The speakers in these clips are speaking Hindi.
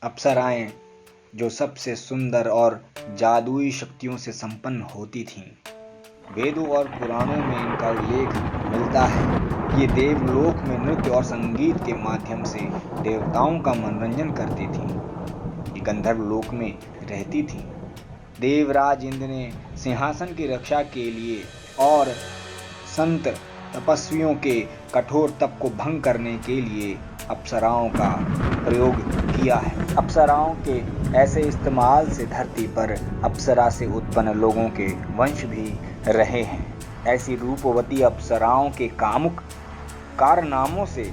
अप्सराएं जो सबसे सुंदर और जादुई शक्तियों से संपन्न होती थीं। वेदों और पुराणों में इनका उल्लेख मिलता है। ये देवलोक में नृत्य और संगीत के माध्यम से देवताओं का मनोरंजन करती थीं। ये गंधर्व लोक में रहती थीं। देवराज इंद्र ने सिंहासन की रक्षा के लिए और संत तपस्वियों के कठोर तप को भंग करने के लिए अप्सराओं का प्रयोग किया है। अप्सराओं के ऐसे इस्तेमाल से धरती पर अप्सरा से उत्पन्न लोगों के वंश भी रहे हैं। ऐसी रूपवती अप्सराओं के कामुक कारनामों से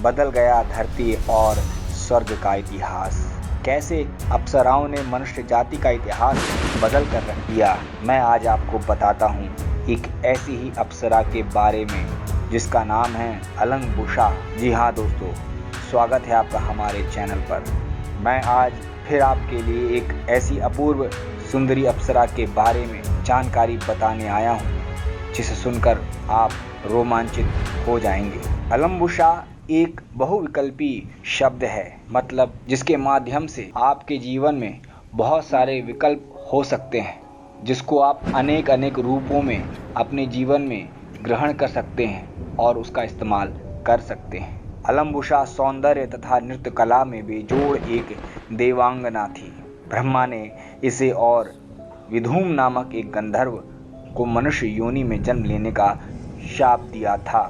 बदल गया धरती और स्वर्ग का इतिहास। कैसे अप्सराओं ने मनुष्य जाति का इतिहास बदल कर रख दिया, मैं आज आपको बताता हूँ एक ऐसी ही अप्सरा के बारे में जिसका नाम है अलंबुसा। जी हाँ दोस्तों, स्वागत है आपका हमारे चैनल पर। मैं आज फिर आपके लिए एक ऐसी अपूर्व सुंदरी अप्सरा के बारे में जानकारी बताने आया हूँ जिसे सुनकर आप रोमांचित हो जाएंगे। अलंबुसा एक बहुविकल्पी शब्द है, मतलब जिसके माध्यम से आपके जीवन में बहुत सारे विकल्प हो सकते हैं, जिसको आप अनेक रूपों में अपने जीवन में ग्रहण कर सकते हैं और उसका इस्तेमाल कर सकते हैं। अलंबुसा सौंदर्य तथा नृत्य कला में बेजोड़ एक देवांगना थी। ब्रह्मा ने इसे और विधूम नामक एक गंधर्व को मनुष्य योनि में जन्म लेने का शाप दिया था।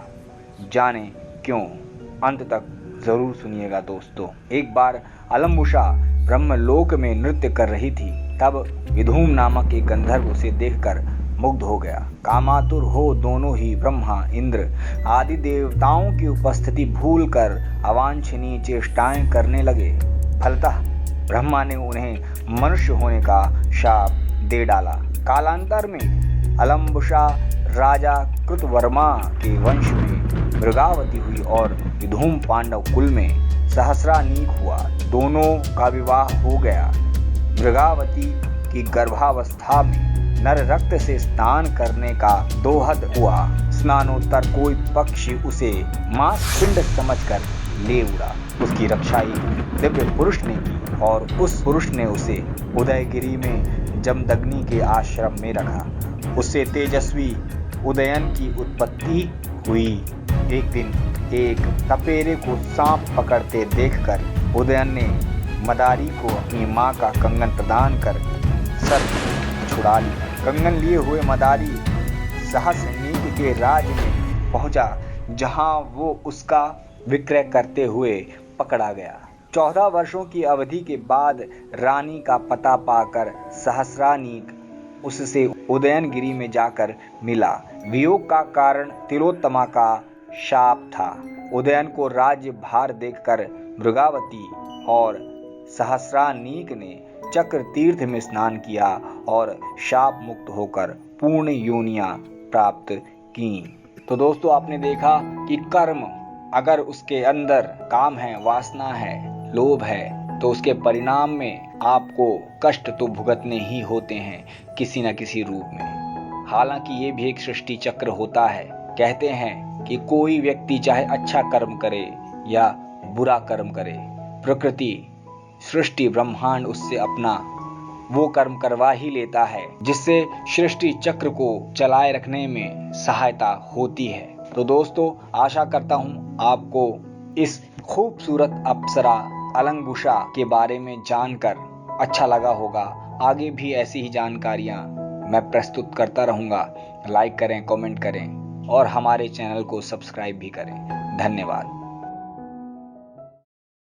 जाने क्यों, अंत तक जरूर सुनिएगा दोस्तों। एक बार अलंबुसा ब्रह्मलोक में नृत्य कर रही थी, तब विधूम नामक एक गंधर्व उसे देखकर मुग्ध हो गया। कामातुर हो दोनों ही ब्रह्मा इंद्र आदि देवताओं की उपस्थिति भूलकर अवांछनीय चेष्टाएं करने लगे। फलतः ब्रह्मा ने उन्हें मनुष्य होने का शाप दे डाला। कालांतर में अलंबुसा राजा कृतवर्मा के वंश में मृगावती हुई और विधूम पांडव कुल में सहस्रानीक हुआ। दोनों का विवाह हो गया। मृगावती की गर्भावस्था में नर रक्त से स्नान करने का दोहद हुआ। स्नानोत्तर कोई पक्षी उसे मांस पिंड समझकर ले उड़ा। उसकी रक्षा एक दिव्य पुरुष ने की और उस पुरुष ने उसे उदयगिरी में जमदग्नि के आश्रम में रखा। उससे तेजस्वी उदयन की उत्पत्ति हुई। एक दिन एक तपेरे को सांप पकड़ते देखकर उदयन ने मदारी को अपनी मां का कंगन प्रदान कर सर छुड़ा लिया। कंगन लिए हुए मदारी सहस्रनीक के राज्य में पहुंचा, जहां वो उसका विक्रय करते हुए पकड़ा गया। 14 वर्षों की अवधि के बाद रानी का पता पाकर सहस्रानीक उससे उदयनगिरी में जाकर मिला। वियोग का कारण तिलोत्तमा का शाप था। उदयन को राज्य भार देखकर मृगावती और सहस्रानीक ने चक्र तीर्थ में स्नान किया और शाप मुक्त होकर पूर्ण योनियां प्राप्त की। तो दोस्तों, आपने देखा कि कर्म अगर उसके अंदर काम है, वासना है, लोभ है, तो उसके परिणाम में आपको कष्ट तो भुगतने ही होते हैं किसी न किसी रूप में। हालांकि ये भी एक सृष्टि चक्र होता है। कहते हैं कि कोई व्यक्ति चाहे अच्छा कर्म करे या बुरा कर्म करे, प्रकृति, सृष्टि, ब्रह्मांड उससे अपना वो कर्म करवा ही लेता है जिससे सृष्टि चक्र को चलाए रखने में सहायता होती है। तो दोस्तों, आशा करता हूँ आपको इस खूबसूरत अप्सरा अलंबुसा के बारे में जानकर अच्छा लगा होगा। आगे भी ऐसी ही जानकारियाँ मैं प्रस्तुत करता रहूँगा। लाइक करें, कमेंट करें और हमारे चैनल को सब्सक्राइब भी करें। धन्यवाद।